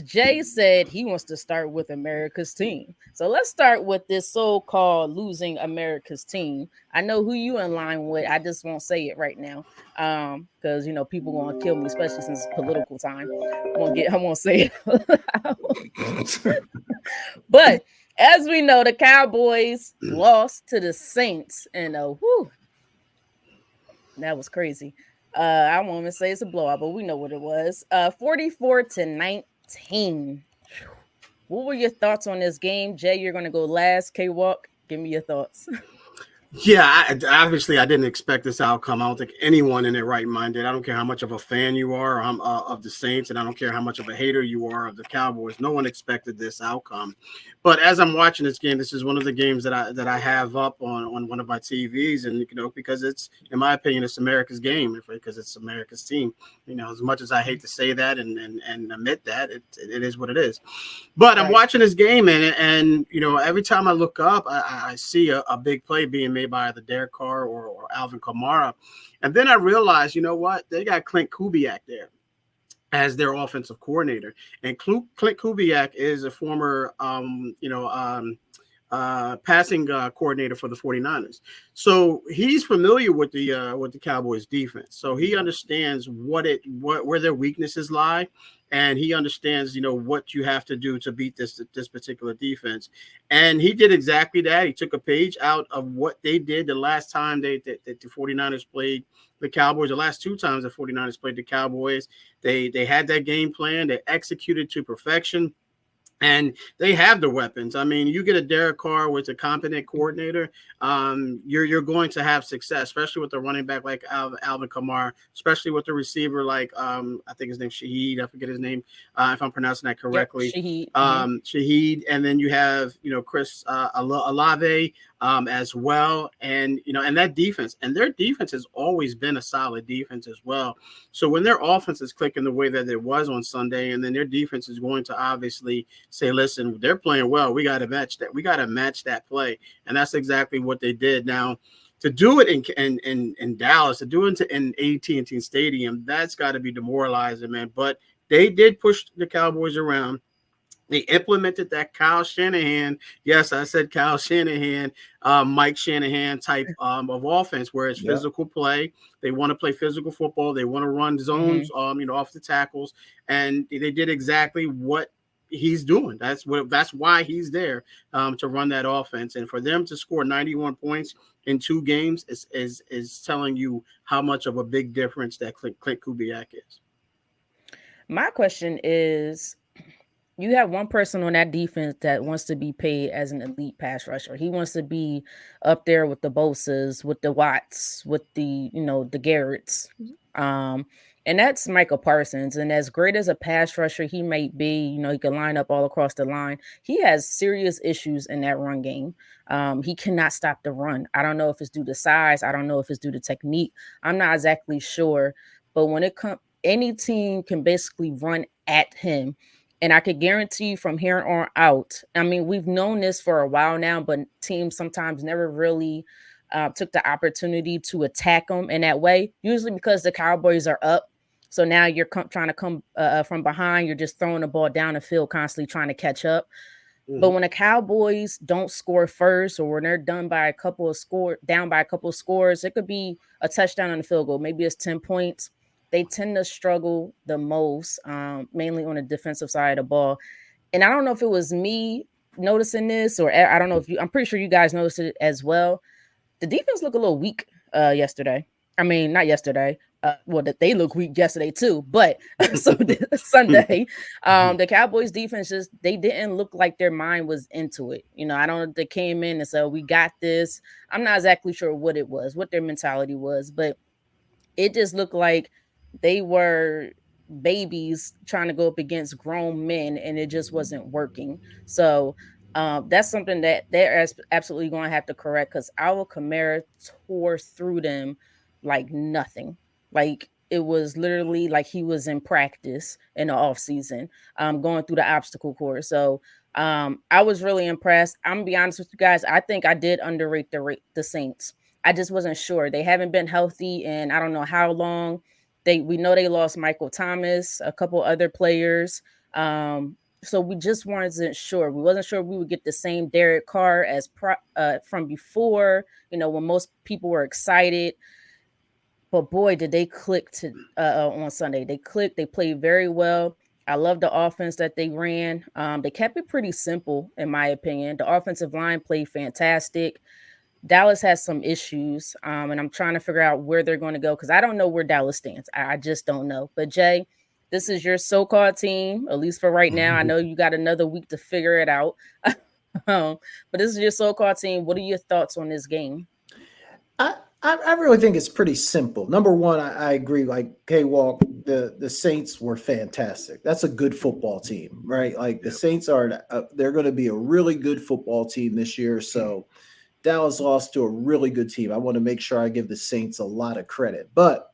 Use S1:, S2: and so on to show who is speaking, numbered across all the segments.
S1: Jay said he wants to start with America's team. So let's start with this so-called losing America's team. I know who you in line with. I just won't say it right now. Because people gonna kill me, especially since it's political time. I won't say it. But as we know, the Cowboys lost to the Saints, and that was crazy. I won't even say it's a blowout, but we know what it was. 44-19. What were your thoughts on this game? Jay, you're gonna go last. K Walk, give me your thoughts.
S2: Yeah, obviously, I didn't expect this outcome. I don't think anyone in their right mind did. I don't care how much of a fan you are of the Saints, and I don't care how much of a hater you are of the Cowboys. No one expected this outcome. But as I'm watching this game, this is one of the games that I have up on one of my TVs, and because it's, in my opinion, it's America's game because it's America's team. As much as I hate to say that and admit that, it is what it is. But I'm
S1: Right.
S2: watching this game, and every time I look up, I see a big play being made by either Derek Carr or Alvin Kamara. And then I realized, you know what? They got Clint Kubiak there as their offensive coordinator. And Clint Kubiak is a former, passing coordinator for the 49ers. So he's familiar with the Cowboys defense. So he understands where their weaknesses lie, and he understands what you have to do to beat this particular defense. And he did exactly that. He took a page out of what they did the last time the 49ers played the Cowboys. The last two times the 49ers played the Cowboys, they had that game plan. They executed to perfection. And they have the weapons. I mean, you get a Derek Carr with a competent coordinator, you're going to have success, especially with the running back like Alvin Kamara, especially with the receiver like I think his name's Shaheed. I forget his name if I'm pronouncing that
S1: Yep,
S2: correctly.
S1: Shaheed.
S2: Shaheed, and then you have Chris Olave as well, and and that defense, and their defense has always been a solid defense as well. So when their offense is clicking the way that it was on Sunday, and then their defense is going to obviously say, listen, they're playing well. We got to match that. We got to match that play. And that's exactly what they did. Now, to do it in Dallas, to do it in AT&T Stadium, that's got to be demoralizing, man. But they did push the Cowboys around. They implemented that Kyle Shanahan. Yes, I said Kyle Shanahan, Mike Shanahan type of offense, where it's physical play. They want to play physical football. They want to run zones, off the tackles, and they did exactly what he's doing. That's why he's there to run that offense. And for them to score 91 points in 2 games is telling you how much of a big difference that Clint Kubiak is.
S1: My question is, you have one person on that defense that wants to be paid as an elite pass rusher. He wants to be up there with the Bosas, with the Watts, with the Garretts. And that's Michael Parsons. And as great as a pass rusher he may be, he can line up all across the line. He has serious issues in that run game. He cannot stop the run. I don't know if it's due to size. I don't know if it's due to technique. I'm not exactly sure. But when it comes, any team can basically run at him. And I could guarantee you from here on out, I mean, we've known this for a while now, but teams sometimes never really took the opportunity to attack them in that way, usually because the Cowboys are up. So now you're trying to come from behind. You're just throwing the ball down the field, constantly trying to catch up. But when the Cowboys don't score first, or when they're down by a couple of scores, it could be a touchdown on the field goal. Maybe it's 10 points. They tend to struggle the most, mainly on the defensive side of the ball. And I don't know if it was me noticing this, or I don't know if I'm pretty sure you guys noticed it as well. The defense looked a little weak yesterday. I mean, not yesterday. They look weak yesterday too. But so Sunday, the Cowboys defense they didn't look like their mind was into it. I don't know if they came in and said, we got this. I'm not exactly sure what it was, what their mentality was, but it just looked like they were babies trying to go up against grown men, and it just wasn't working. So that's something that they're absolutely going to have to correct, because our Kamara tore through them like nothing. Like it was literally like he was in practice in the off season, going through the obstacle course. So I was really impressed. I'm gonna be honest with you guys. I think I did underrate the Saints. I just wasn't sure. They haven't been healthy, and I don't know how long. We know they lost Michael Thomas, a couple other players. So we just wasn't sure. We wasn't sure we would get the same Derek Carr as from before, when most people were excited. But boy, did they click to on Sunday. They clicked. They played very well. I love the offense that they ran. They kept it pretty simple, in my opinion. The offensive line played fantastic. Dallas has some issues, and I'm trying to figure out where they're going to go because I don't know where Dallas stands. I just don't know. But Jay, this is your so-called team, at least for right now. I know you got another week to figure it out, but this is your so-called team. What are your thoughts on this game?
S3: I really think it's pretty simple. Number one, I agree. Like K-Walk, the Saints were fantastic. That's a good football team, right? Like the Saints they're going to be a really good football team this year. So Dallas lost to a really good team. I want to make sure I give the Saints a lot of credit. But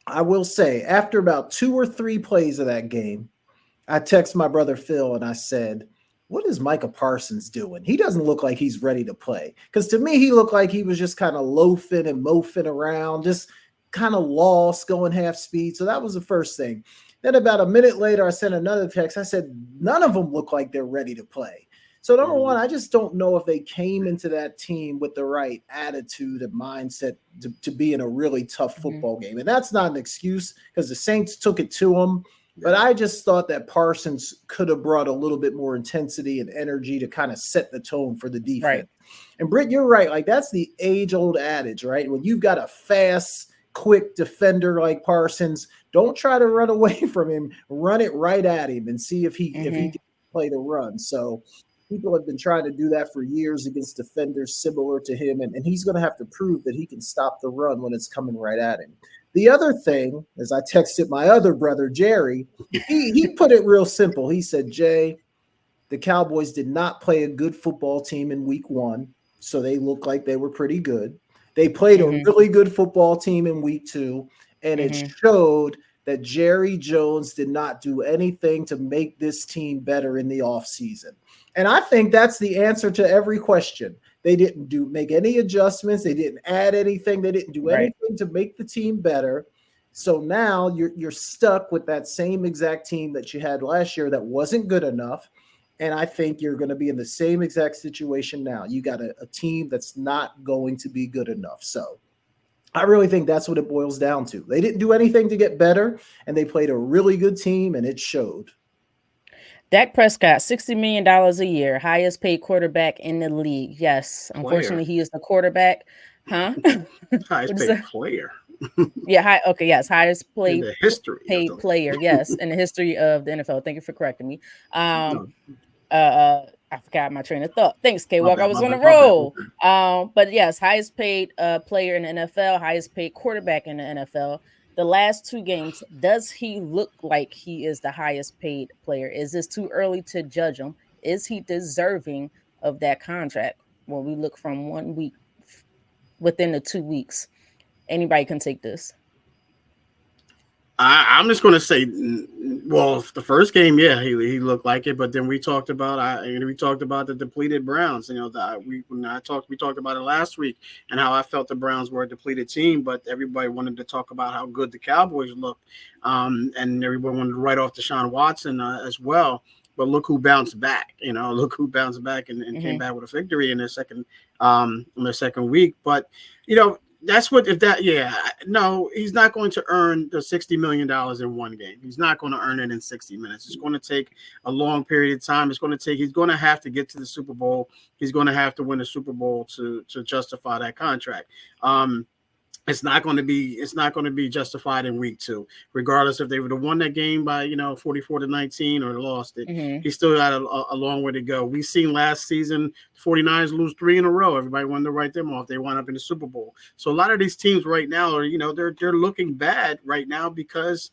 S3: I will say, after about 2 or 3 plays of that game, I text my brother Phil and I said, what is Micah Parsons doing? He doesn't look like he's ready to play. Because to me, he looked like he was just kind of loafing and mofing around, just kind of lost, going half speed. So that was the first thing. Then about a minute later, I sent another text. I said, none of them look like they're ready to play. So number one, I just don't know if they came into that team with the right attitude and mindset to be in a really tough football game. And that's not an excuse because the Saints took it to them. But I just thought that Parsons could have brought a little bit more intensity and energy to kind of set the tone for the defense. Right. And Britt, you're right. Like that's the age-old adage, right? When you've got a fast, quick defender like Parsons, don't try to run away from him. Run it right at him and see if he can play the run. So people have been trying to do that for years against defenders similar to him, and he's going to have to prove that he can stop the run when it's coming right at him. The other thing, as I texted my other brother, Jerry, he put it real simple. He said, Jay, the Cowboys did not play a good football team in week 1, so they looked like they were pretty good. They played a really good football team in week 2, and it showed that Jerry Jones did not do anything to make this team better in the offseason. And I think that's the answer to every question. They didn't make any adjustments. They didn't add anything. They didn't do anything to make the team better. So now you're stuck with that same exact team that you had last year that wasn't good enough. And I think you're going to be in the same exact situation now. You got a team that's not going to be good enough. So I really think that's what it boils down to. They didn't do anything to get better, and they played a really good team, and it showed.
S1: Dak Prescott, $60 million a year, highest paid quarterback in the league. Yes, unfortunately, he is the quarterback. Huh?
S2: Highest paid player.
S1: Yeah, yes, highest paid
S2: player.
S1: Yes, in the history of the NFL. Thank you for correcting me. I forgot my train of thought. Thanks, K-Walk. I was on a roll. But yes, highest paid player in the NFL, highest paid quarterback in the NFL. The last 2 games, does he look like he is the highest paid player? Is this too early to judge him? Is he deserving of that contract? When we look from 1 week within the 2 weeks, anybody can take this.
S2: I'm just going to say, well, the first game, yeah, he looked like it, but then we talked about the depleted Browns. We talked about it last week and how I felt the Browns were a depleted team, but everybody wanted to talk about how good the Cowboys looked, and everybody wanted to write off Deshaun Watson as well. But look who bounced back, and came back with a victory in their second week. But that's what no, he's not going to earn the $60 million in one game. He's not going to earn it in 60 minutes. It's going to take a long period of time. He's going to have to get to the Super Bowl. He's going to have to win the Super Bowl to justify that contract. It's not going to be justified in week 2, regardless if they would have won that game by 44-19 or lost it. He still got a long way to go. We seen last season the 49ers lose 3 in a row. Everybody wanted to write them off. They wound up in the Super Bowl. So a lot of these teams right now are they're looking bad right now because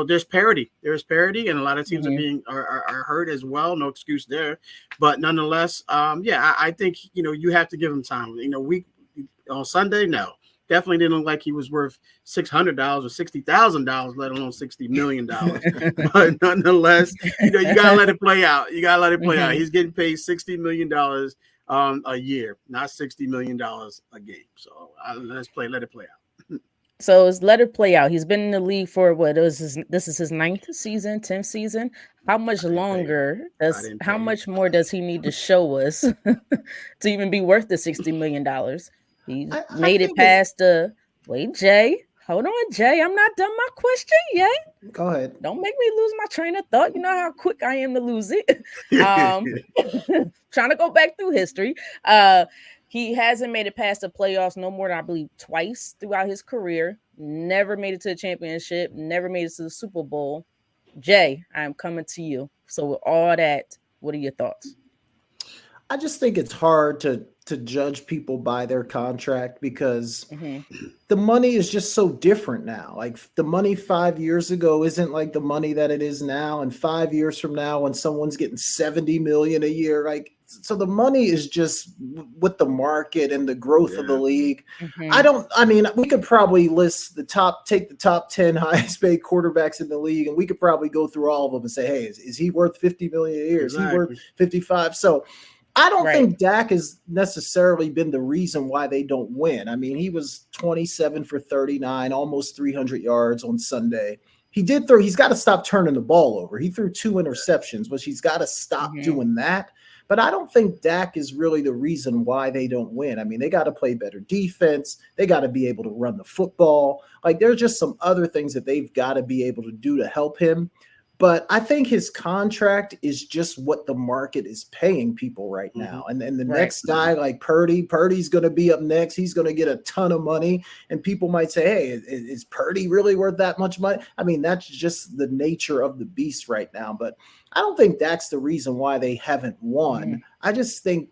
S2: there's parity. There's parity, and a lot of teams are hurt as well. No excuse there, but nonetheless, I think you have to give them time. On Sunday, no. Definitely didn't look like he was worth $600 or $60,000, let alone $60 million. But nonetheless, you gotta let it play out. Out. He's getting paid $60 million a year, not $60 million a game. So let it play out.
S1: So it's let it play out. He's been in the league for what is his, this is his ninth season, 10th season. How much
S2: I didn't pay him.
S1: longer
S2: I
S1: does
S2: didn't
S1: how
S2: pay him.
S1: much more does he need to show us to even be worth the $60 million? He
S3: I
S1: made it
S3: think it's
S1: past the wait, Jay. Hold on, Jay. I'm not done my question yet.
S3: go ahead.
S1: Don't make me lose my train of thought. You know how quick I am to lose it. Um, trying to go back through history. Uh, he hasn't made it past the playoffs no more than I believe twice throughout his career. Never made it to the championship. Never made it to the Super Bowl. Jay, I'm coming to you. So with all that, what are your thoughts?
S3: I just think it's hard to judge people by their contract because
S1: Hmm.
S3: the money is just so different now. Like the money 5 years ago isn't like the money that it is now. And 5 years from now, when someone's getting 70 million a year, like so the money is just with the market and the growth of the
S2: Yeah.
S3: league.
S1: Hmm.
S3: I mean, we could probably list take the top 10 highest paid quarterbacks in the league, and we could probably go through all of them and say, hey, is he worth 50 million a year? Is he worth
S2: Exactly.
S3: 55? So I don't
S1: Right.
S3: think Dak has necessarily been the reason why they don't win. I mean, he was 27 for 39, almost 300 yards on Sunday. He did throw, he's got to stop turning the ball over. He threw two interceptions, but he's got to stop
S1: Hmm.
S3: doing that. But I don't think Dak is really the reason why they don't win. I mean, they got to play better defense. They got to be able to run the football. Like, there's just some other things that they've got to be able to do to help him. But I think his contract is just what the market is paying people right
S2: Mm-hmm.
S3: now. And the
S1: Right.
S3: next guy like Purdy's going to be up next. He's going to get a ton of money. And people might say, hey, is Purdy really worth that much money? I mean, that's just the nature of the beast right now. But I don't think that's the reason why they haven't won.
S1: Hmm.
S3: I just think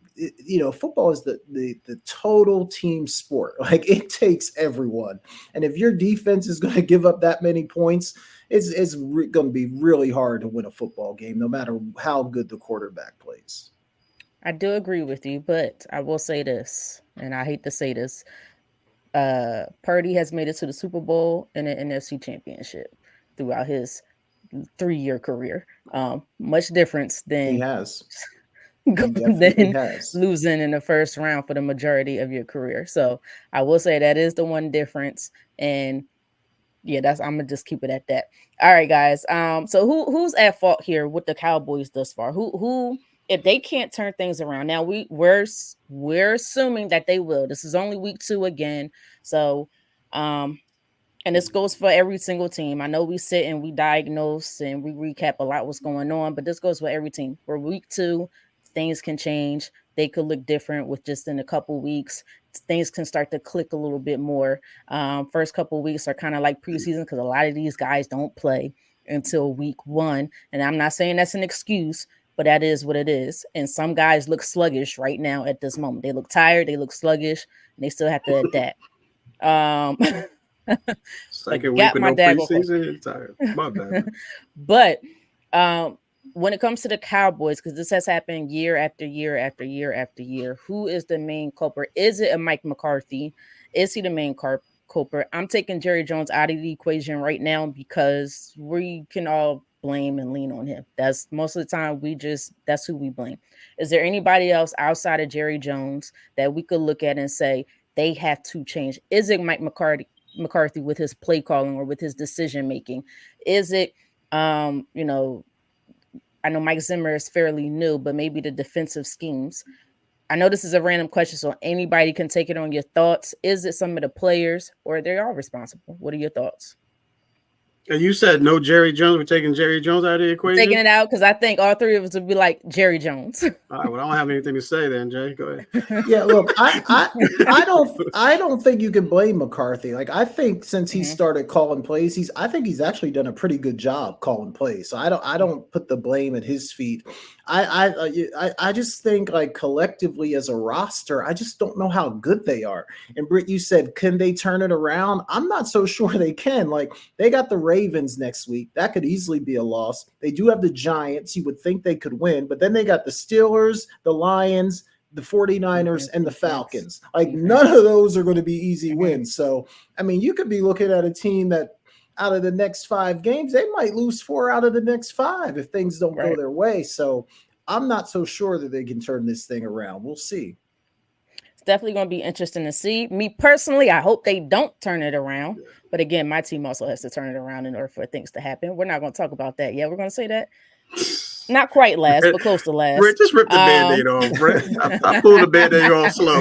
S3: football is the total team sport. Like it takes everyone. And if your defense is going to give up that many points, it's going to be really hard to win a football game, no matter how good the quarterback plays.
S1: I do agree with you, but I will say this, and I hate to say this. Purdy has made it to the Super Bowl and an NFC championship throughout his 3-year career. Much difference
S3: He
S1: than
S3: has. He definitely
S1: than
S3: has.
S1: losing in the first round for the majority of your career. So I will say that is the one difference. And yeah, that's I'm gonna just keep it at that. All right, guys. So who's at fault here with the Cowboys thus far? Who if they can't turn things around now, we're assuming that they will. This is only week 2 again, so um, and this goes for every single team. I know we sit and we diagnose and we recap a lot what's going on, but this goes for every team. For week 2, things can change. They could look different with just in a couple weeks. Things can start to click a little bit more. First couple weeks are kind of like preseason because a lot of these guys don't play until week 1. And I'm not saying that's an excuse, but that is what it is. And some guys look sluggish right now at this moment. They look tired, they look sluggish, and they still have to adapt. Um,
S2: Second week
S1: Forgot
S2: with
S1: my
S2: no
S1: daggone
S2: preseason. It's tired. My bad,
S1: question.
S2: man.
S1: But when it comes to the Cowboys, because this has happened year after year after year after year, who is the main culprit? Is it a Mike McCarthy? Is he the main culprit? I'm taking Jerry Jones out of the equation right now because we can all blame and lean on him. That's most of the time that's who we blame. Is there anybody else outside of Jerry Jones that we could look at and say they have to change? Is it Mike McCarthy with his play calling or with his decision making? Is it you know, I know Mike Zimmer is fairly new, but maybe the defensive schemes. I know this is a random question, so anybody can take it on your thoughts. Is it some of the players or they are responsible? What are your thoughts?
S2: And you said no Jerry Jones. We're taking Jerry Jones out of the
S1: I'm taking
S2: equation.
S1: it out because I think all three of us would be like Jerry Jones.
S2: All right. Well, I don't have anything to say then, Jay. Go
S3: Yeah, look,
S2: ahead.
S3: I don't think you can blame McCarthy. Like I think since he
S1: Mhm.
S3: started calling plays, I think he's actually done a pretty good job calling plays. So I don't put the blame at his feet. I just think like collectively as a roster, I just don't know how good they are. And Britt, you said, can they turn it around? I'm not so sure they can. Like they got the Ravens next week. That could easily be a loss. They do have the Giants. You would think they could win, but then they got the Steelers, the Lions, the 49ers,
S1: Defense,
S3: and the
S1: defense,
S3: Falcons. Like none
S1: defense.
S3: of those are going to be easy
S1: Mhm.
S3: wins. So, I mean, you could be looking at a team that out of the next 5 games, they might lose 4 out of the next 5 if things don't go
S1: Right.
S3: their way. So, I'm not so sure that they can turn this thing around. We'll see.
S1: definitely going to be interesting to see. Me personally, I hope they don't turn it around. But again, my team also has to turn it around in order for things to happen. We're not going to talk about that yet. We're going to say that. Not quite last, but close to last.
S2: Just rip the Band-Aid off, Brett. I pulled the Band-Aid off slow.